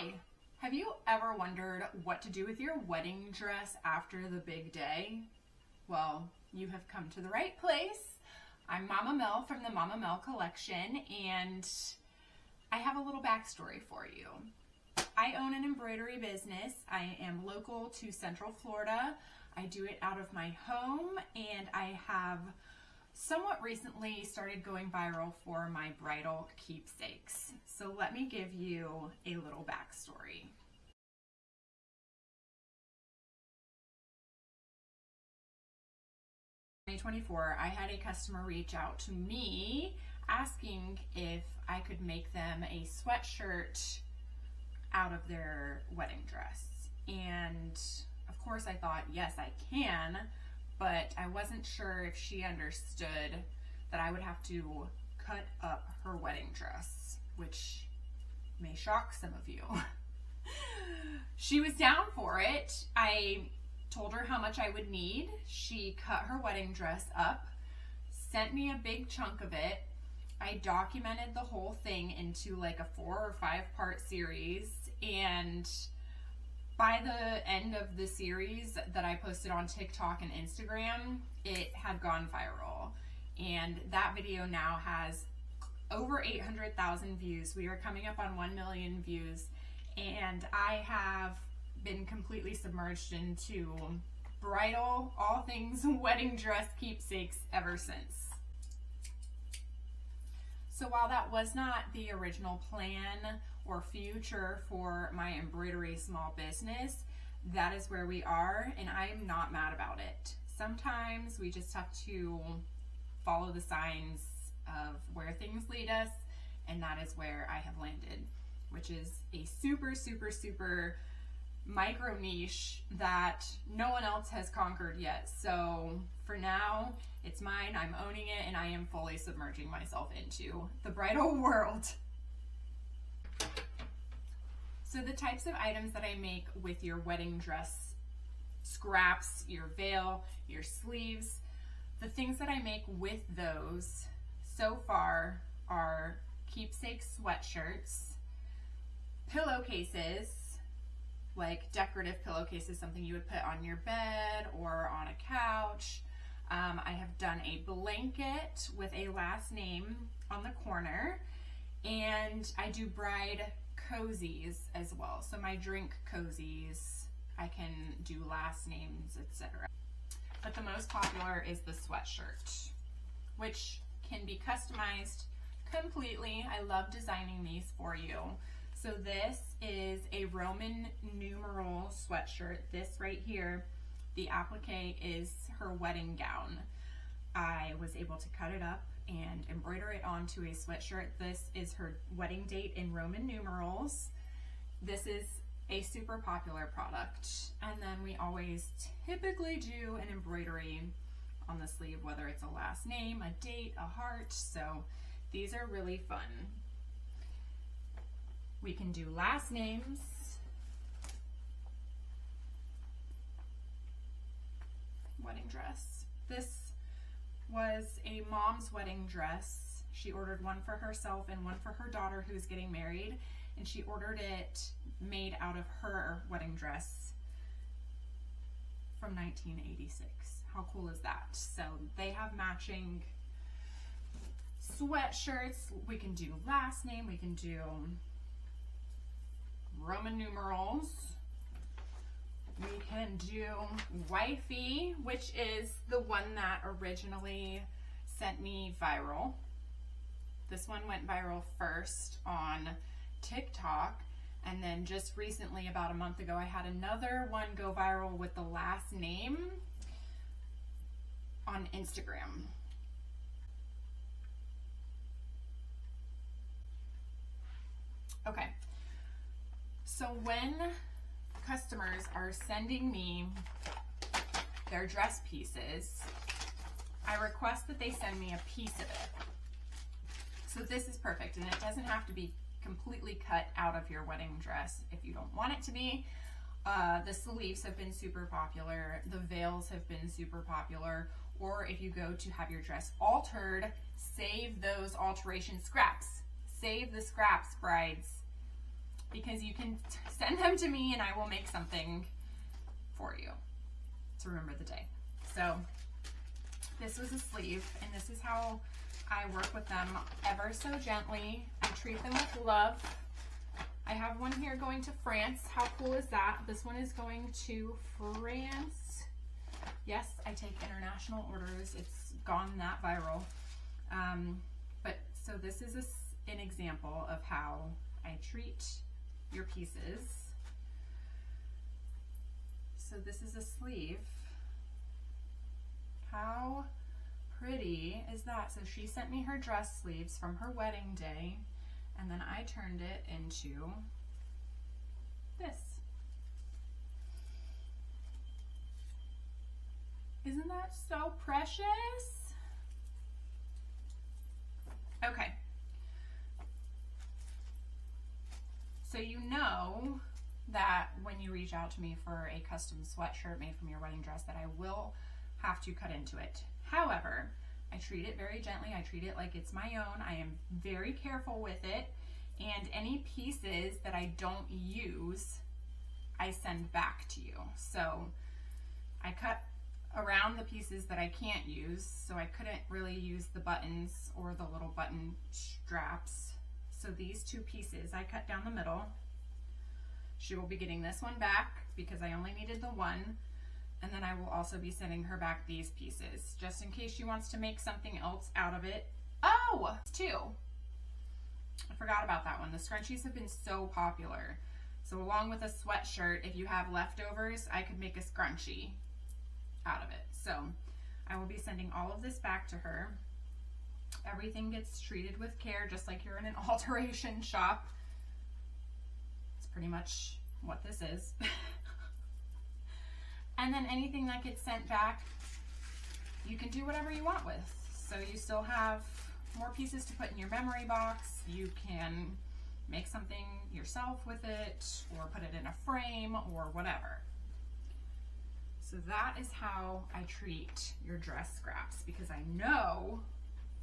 Hi, have you ever wondered what to do with your wedding dress after the big day? Well, you have come to the right place. I'm Mama Mel from the Mama Mel collection, and I have a little backstory for you. I own an embroidery business. I am local to Central Florida. I do it out of my home, and I have somewhat recently started going viral for my bridal keepsakes. So let me give you a little backstory. In 2024, I had a customer reach out to me asking if I could make them a sweatshirt out of their wedding dress. And of course I thought, yes, I can, but I wasn't sure if she understood that I would have to cut up her wedding dress, which may shock some of you. She was down for it. I told her how much I would need. She cut her wedding dress up, sent me a big chunk of it. I documented the whole thing into like a 4 or 5 part series, and by the end of the series that I posted on TikTok and Instagram, it had gone viral. And that video now has over 800,000 views. We are coming up on 1 million views. And I have been completely submerged into bridal, all things wedding dress keepsakes ever since. So while that was not the original plan or future for my embroidery small business, that is where we are, and I am not mad about it. Sometimes we just have to follow the signs of where things lead us, and that is where I have landed, which is a super, super, super micro niche that no one else has conquered yet. So for now, it's mine, I'm owning it, and I am fully submerging myself into the bridal world. So the types of items that I make with your wedding dress scraps, your veil, your sleeves, the things that I make with those so far are keepsake sweatshirts, pillowcases, like decorative pillowcases, something you would put on your bed or on a couch. I have done a blanket with a last name on the corner, and I do bride cozies as well. So my drink cozies, I can do last names, etc. But the most popular is the sweatshirt, which can be customized completely. I love designing these for you. So this is a Roman numeral sweatshirt. This right here, the applique is her wedding gown. I was able to cut it up and embroider it onto a sweatshirt. This is her wedding date in Roman numerals. This is a super popular product. And then we always typically do an embroidery on the sleeve, whether it's a last name, a date, a heart. So these are really fun. We can do last names, wedding dress. This was a mom's wedding dress. She ordered one for herself and one for her daughter who's getting married, and she ordered it made out of her wedding dress from 1986. How cool is that? So they have matching sweatshirts. We can do last name, we can do Roman numerals. We can do wifey, which is the one that originally sent me viral. This one went viral first on TikTok, and then just recently, about a month ago, I had another one go viral with the last name on Instagram. Okay. So when customers are sending me their dress pieces, I request that they send me a piece of it. So this is perfect, and it doesn't have to be completely cut out of your wedding dress if you don't want it to be. The sleeves have been super popular, the veils have been super popular, or if you go to have your dress altered, save those alteration scraps. Save the scraps, brides. because you can send them to me and I will make something for you to remember the day. So this was a sleeve, and this is how I work with them, ever so gently. I treat them with love. I have one here going to France. How cool is that? This one is going to France. Yes, I take international orders. It's gone that viral. But so this is an example of how I treat your pieces. So this is a sleeve. How pretty is that? So she sent me her dress sleeves from her wedding day, and then I turned it into this. Isn't that so precious? Okay. So you know that when you reach out to me for a custom sweatshirt made from your wedding dress that I will have to cut into it. However, I treat it very gently. I treat it like it's my own. I am very careful with it. And any pieces that I don't use, I send back to you. So I cut around the pieces that I can't use. So I couldn't really use the buttons or the little button straps. So these two pieces I cut down the middle. She will be getting this one back because I only needed the one. And then I will also be sending her back these pieces, just in case she wants to make something else out of it. Oh, two. I forgot about that one. The scrunchies have been so popular. So along with a sweatshirt, if you have leftovers, I could make a scrunchie out of it. So I will be sending all of this back to her. Everything gets treated with care, just like you're in an alteration shop. It's pretty much what this is. And then anything that gets sent back, you can do whatever you want with. So you still have more pieces to put in your memory box. You can make something yourself with it, or put it in a frame, or whatever. So that is how I treat your dress scraps, because I know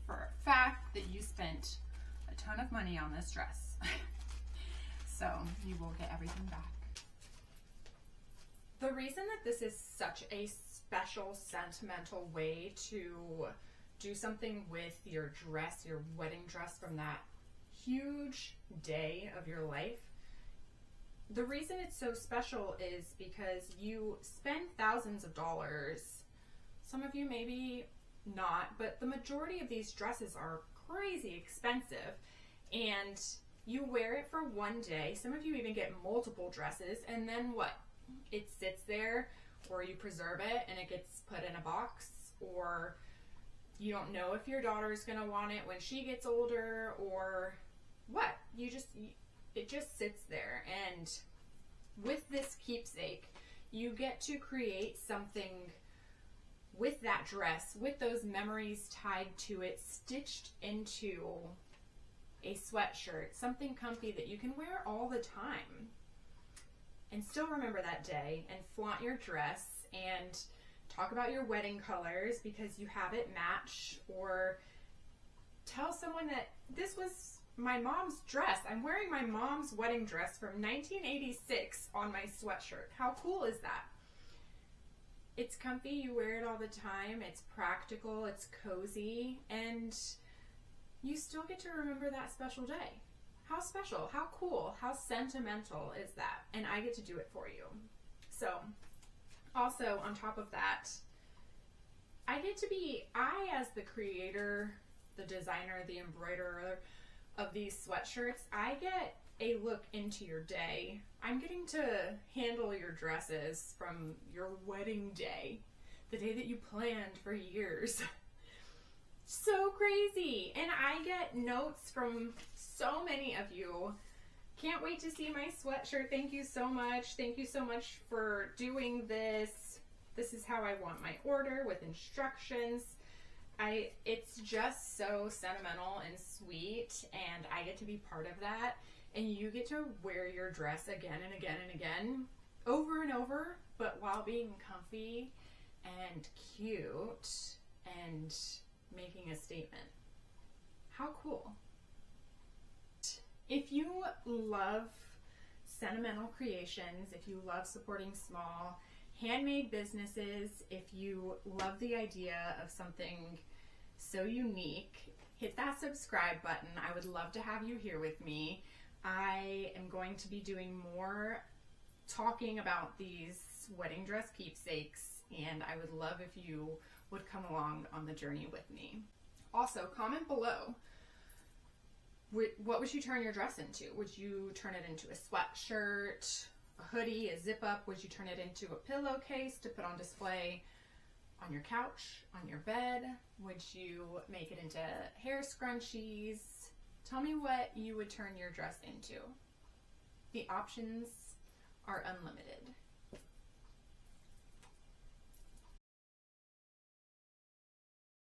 for a fact that you spent a ton of money on this dress. So you will get everything back. The reason that this is such a special, sentimental way to do something with your dress, your wedding dress from that huge day of your life, the reason it's so special is because you spend thousands of dollars. Some of you maybe not, but the majority of these dresses are crazy expensive, and you wear it for one day. Some of you even get multiple dresses, and then what? It sits there, or you preserve it and it gets put in a box, or you don't know if your daughter's going to want it when she gets older, or what. It just sits there. And with this keepsake, you get to create something with that dress, with those memories tied to it, stitched into a sweatshirt, something comfy that you can wear all the time and still remember that day and flaunt your dress and talk about your wedding colors because you have it match, or tell someone that this was my mom's dress. I'm wearing my mom's wedding dress from 1986 on my sweatshirt. How cool is that? It's comfy, you wear it all the time, it's practical, it's cozy, and you still get to remember that special day. How special, how cool, how sentimental is that? And I get to do it for you. So, also on top of that, I as the creator, the designer, the embroiderer of these sweatshirts, I get a look into your day. I'm getting to handle your dresses from your wedding day, the day that you planned for years. So crazy. And I get notes from so many of you. Can't wait to see my sweatshirt. Thank you so much. Thank you so much for doing this. This is how I want my order, with instructions. It's just so sentimental and sweet, and I get to be part of that. And you get to wear your dress again and again and again, over and over, but while being comfy and cute and making a statement. How cool. If you love sentimental creations, if you love supporting small handmade businesses, if you love the idea of something so unique, hit that subscribe button. I would love to have you here with me. I am going to be doing more talking about these wedding dress keepsakes, and I would love if you would come along on the journey with me. Also, comment below, what would you turn your dress into? Would you turn it into a sweatshirt, a hoodie, a zip up? Would you turn it into a pillowcase to put on display on your couch, on your bed? Would you make it into hair scrunchies? Tell me what you would turn your dress into. The options are unlimited.